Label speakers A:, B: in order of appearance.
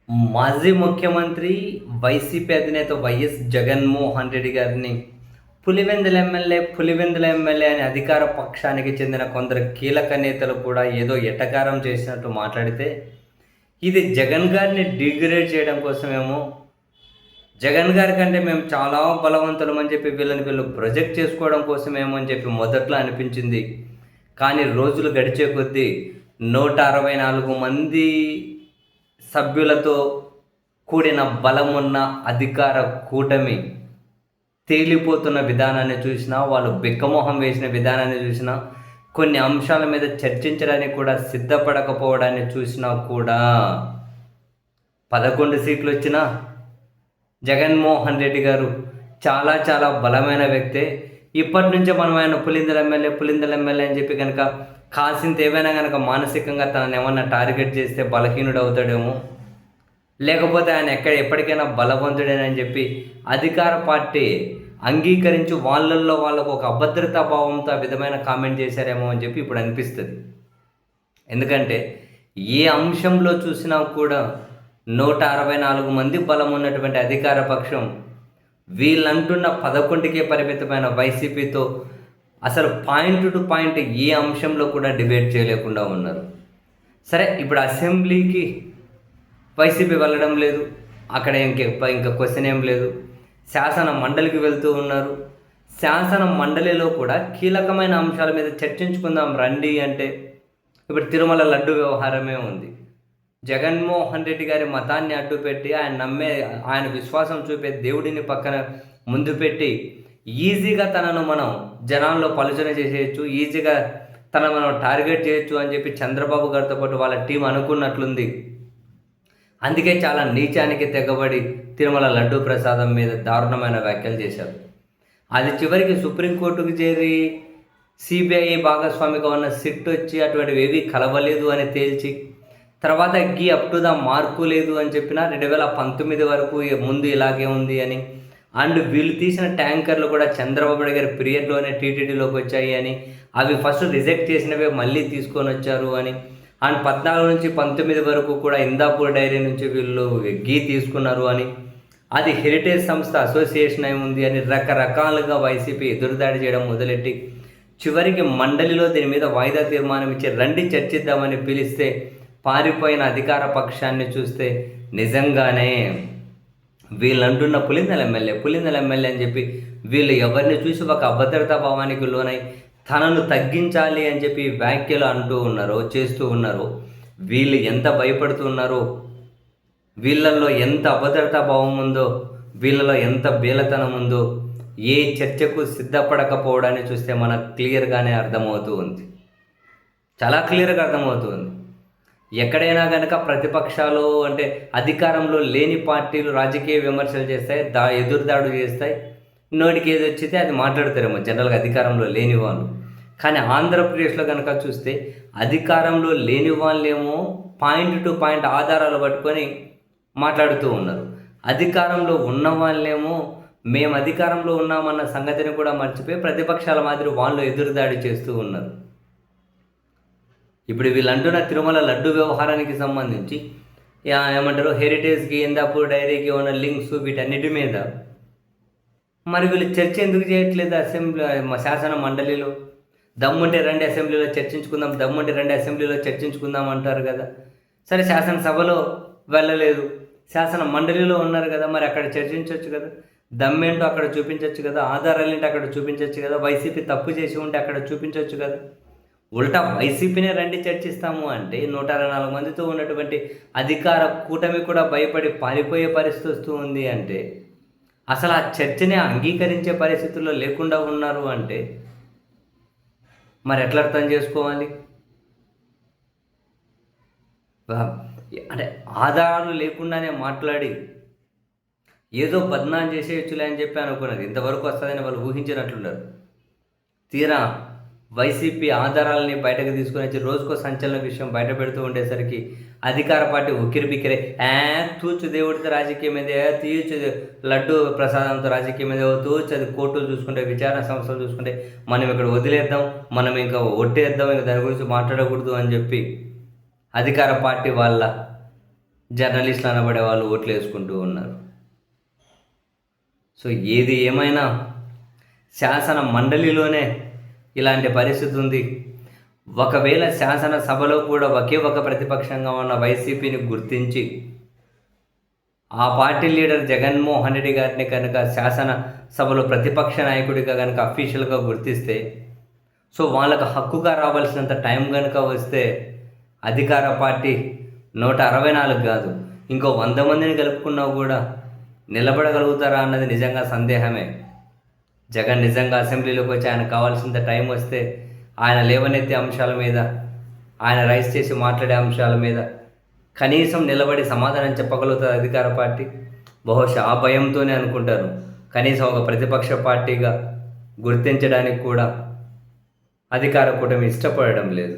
A: మాజీ ముఖ్యమంత్రి వైసీపీ అధినేత వైఎస్ జగన్మోహన్ రెడ్డి గారిని పులివెందుల ఎమ్మెల్యే అని అధికార పక్షానికి చెందిన కొందరు కీలక నేతలు కూడా ఏదో ఎటకారం చేసినట్టు మాట్లాడితే, ఇది జగన్ గారిని డిగ్రేడ్ చేయడం కోసమేమో, జగన్ గారి కంటే మేము చాలా బలవంతులం అని చెప్పి వీళ్ళు ప్రొజెక్ట్ చేసుకోవడం కోసమేమో అని చెప్పి మొదట్లో అనిపించింది. కానీ రోజులు గడిచే కొద్దీ 164 మంది సభ్యులతో కూడిన బలమున్న అధికార కూటమి తేలిపోతున్న విధానాన్ని చూసినా, వాళ్ళు బిక్కమొహం వేసిన విధానాన్ని చూసినా, కొన్ని అంశాల మీద చర్చించడానికి కూడా సిద్ధపడకపోవడాన్ని చూసినా కూడా 11 సీట్లు వచ్చినా జగన్మోహన్ రెడ్డి గారు చాలా చాలా బలమైన వ్యక్తే. ఇప్పటి నుంచే మనం ఆయన పులిందల ఎమ్మెల్యే అని చెప్పి కనుక కాసింత ఏవైనా కనుక మానసికంగా తనని ఏమన్నా టార్గెట్ చేస్తే బలహీనుడు అవుతాడేమో, లేకపోతే ఆయన ఎప్పటికైనా బలవంతుడేనని చెప్పి అధికార పార్టీ అంగీకరించి వాళ్ళల్లో వాళ్ళకు ఒక అభద్రతా భావంతో ఆ విధమైన కామెంట్ చేశారేమో అని చెప్పి ఇప్పుడు అనిపిస్తుంది. ఎందుకంటే ఏ అంశంలో చూసినా కూడా 164 మంది బలం ఉన్నటువంటి అధికార పక్షం వీళ్ళంటున్న 11కే పరిమితమైన వైసీపీతో అసలు పాయింట్ టు పాయింట్ ఏ అంశంలో కూడా డిబేట్ చేయలేకుండా ఉన్నారు. సరే, ఇప్పుడు అసెంబ్లీకి వైసీపీ వెళ్ళడం లేదు, అక్కడ ఇంకా క్వశ్చన్ ఏం లేదు. శాసన మండలికి వెళ్తూ ఉన్నారు. శాసన మండలిలో కూడా కీలకమైన అంశాల మీద చర్చించుకుందాం రండి అంటే ఇప్పుడు తిరుమల లడ్డు వ్యవహారమే ఉంది. జగన్మోహన్ రెడ్డి గారి మతాన్ని అడ్డుపెట్టి ఆయన విశ్వాసం చూపే దేవుడిని పక్కన ముందు పెట్టి ఈజీగా తనను మనం జనాల్లో పలుచన చేసేయచ్చు, ఈజీగా తనను మనం టార్గెట్ చేయొచ్చు అని చెప్పి చంద్రబాబు గారితో పాటు వాళ్ళ టీం అనుకున్నట్లుంది. అందుకే చాలా నీచానికి తెగబడి తిరుమల లడ్డూ ప్రసాదం మీద దారుణమైన వ్యాఖ్యలు చేశారు. అది చివరికి సుప్రీంకోర్టుకు చేరి సిబిఐ భాగస్వామిగా ఉన్న సిట్ వచ్చి అటువంటివి ఏవి కలవలేదు అని తేల్చి, తర్వాత అప్ టు ద మార్కు లేదు అని చెప్పిన 2019 వరకు ముందు ఇలాగే ఉంది అని, అండ్ వీళ్ళు తీసిన ట్యాంకర్లు కూడా చంద్రబాబు నాయుడు గారి పీరియడ్లోనే టీటీడీలోకి వచ్చాయి అని, అవి ఫస్ట్ రిజెక్ట్ చేసినవే మళ్ళీ తీసుకొని వచ్చారు అని, అండ్ 14 నుంచి 19 వరకు కూడా ఇందాపూర్ డైరీ నుంచి వీళ్ళు తీసుకున్నారు అని, అది హెరిటేజ్ సంస్థ అసోసియేషన్ అయి ఉంది అని రకరకాలుగా వైసీపీ ఎదురుదాడి చేయడం మొదలెట్టి చివరికి మండలిలో దీని మీద వాయిదా తీర్మానం ఇచ్చి రండి చర్చిద్దామని పిలిస్తే పారిపోయిన అధికార పక్షాన్ని చూస్తే నిజంగానే వీళ్ళంటున్న పులిందల ఎమ్మెల్యే అని చెప్పి వీళ్ళు ఎవరిని చూసి ఒక అభద్రతా భావానికి లోనై తనను తగ్గించాలి అని చెప్పి వ్యాఖ్యలు చేస్తూ ఉన్నారో, వీళ్ళు ఎంత భయపడుతున్నారో, వీళ్ళల్లో ఎంత అభద్రతా భావం ఉందో, వీళ్ళలో ఎంత బేలతనం ఉందో ఏ చర్చకు సిద్ధపడకపోవడాన్ని చూస్తే మనకు క్లియర్గానే అర్థమవుతూ ఉంది. చాలా క్లియర్గా అర్థమవుతుంది. ఎక్కడైనా కనుక ప్రతిపక్షాలు అంటే అధికారంలో లేని పార్టీలు రాజకీయ విమర్శలు చేస్తాయి, ఎదురుదాడులు చేస్తాయి, నోటికి ఏది వచ్చితే అది మాట్లాడతారేమో జనరల్గా అధికారంలో లేని వాళ్ళు. కానీ ఆంధ్రప్రదేశ్లో కనుక చూస్తే అధికారంలో లేని వాళ్ళేమో పాయింట్ టు పాయింట్ ఆధారాలు పట్టుకొని మాట్లాడుతూ ఉన్నారు. అధికారంలో ఉన్న వాళ్ళేమో మేము అధికారంలో ఉన్నామన్న సంగతిని కూడా మర్చిపోయి ప్రతిపక్షాల మాదిరి వాళ్ళు ఎదురుదాడి చేస్తూ ఉన్నారు. ఇప్పుడు వీళ్ళంటున్న తిరుమల లడ్డు వ్యవహారానికి సంబంధించి ఏమంటారు, హెరిటేజ్కి ఇందాపూర్ డైరీకి ఉన్న లింక్స్ వీటన్నిటి మీద మరి వీళ్ళు చర్చ ఎందుకు చేయట్లేదు అసెంబ్లీ శాసన మండలిలో? దమ్ముంటే రండి అసెంబ్లీలో చర్చించుకుందాం అంటారు కదా. సరే, శాసనసభలో వెళ్ళలేదు, శాసన మండలిలో ఉన్నారు కదా, మరి అక్కడ చర్చించవచ్చు కదా, దమ్మేంటో అక్కడ చూపించవచ్చు కదా, ఆధారాలు ఏంటో అక్కడ చూపించవచ్చు కదా, వైసీపీ తప్పు చేసి ఉంటే అక్కడ చూపించవచ్చు కదా. ఉల్టా వైసీపీనే రండి చర్చిస్తాము అంటే 164 మందితో ఉన్నటువంటి అధికార కూటమి కూడా భయపడి పారిపోయే పరిస్థితి వస్తూ ఉంది అంటే, అసలు ఆ చర్చనే అంగీకరించే పరిస్థితుల్లో లేకుండా ఉన్నారు అంటే మరి ఎట్లా అర్థం చేసుకోవాలి? అంటే ఆధారాలు లేకుండానే మాట్లాడి ఏదో బద్నాం చేసేయచ్చులే అని చెప్పి అనుకున్నది. ఇంతవరకు వస్తుందని వాళ్ళు ఊహించినట్లున్నారు. తీరా వైసీపీ ఆధారాలని బయటకు తీసుకొని వచ్చి రోజుకో సంచలన విషయం బయట పెడుతూ ఉండేసరికి అధికార పార్టీ ఉక్కిరి బిక్కిరే, తూచు దేవుడితో రాజకీయం మీద, తీర్చు లడ్డు ప్రసాదంతో రాజకీయం మీద, తూచు అది కోర్టులు చూసుకుంటే, విచారణ సంస్థలు చూసుకుంటే మనం ఇక్కడ వదిలేద్దాం, మనం ఇంకా ఒట్టేద్దాం, ఇంకా దాని గురించి మాట్లాడకూడదు అని చెప్పి అధికార పార్టీ వాళ్ళ జర్నలిస్టులు అనబడే వాళ్ళు ఓట్లు వేసుకుంటూ ఉన్నారు. సో ఏది ఏమైనా శాసన మండలిలోనే ఇలాంటి పరిస్థితి ఉంది. ఒకవేళ శాసనసభలో కూడా ఒకే ఒక ప్రతిపక్షంగా ఉన్న వైసీపీని గుర్తించి ఆ పార్టీ లీడర్ జగన్మోహన్ రెడ్డి గారిని కనుక శాసనసభలో ప్రతిపక్ష నాయకుడిగా కనుక అఫీషియల్గా గుర్తిస్తే, సో వాళ్ళకు హక్కుగా రావాల్సినంత టైం కనుక వస్తే అధికార పార్టీ 164 కాదు ఇంకో 100 మందిని కలుపుకున్నా కూడా నిలబడగలుగుతారా అన్నది నిజంగా సందేహమే. జగన్ నిజంగా అసెంబ్లీలోకి వచ్చి ఆయన కావాల్సినంత టైం వస్తే ఆయన లేవనెత్తే అంశాల మీద, ఆయన రైస్ చేసి మాట్లాడే అంశాల మీద కనీసం నిలబడి సమాధానం చెప్పగలుగుతుంది అధికార పార్టీ. బహుశా ఆ భయంతోనే అనుకుంటారు కనీసం ఒక ప్రతిపక్ష పార్టీగా గుర్తించడానికి కూడా అధికార కూటమి ఇష్టపడడం లేదు.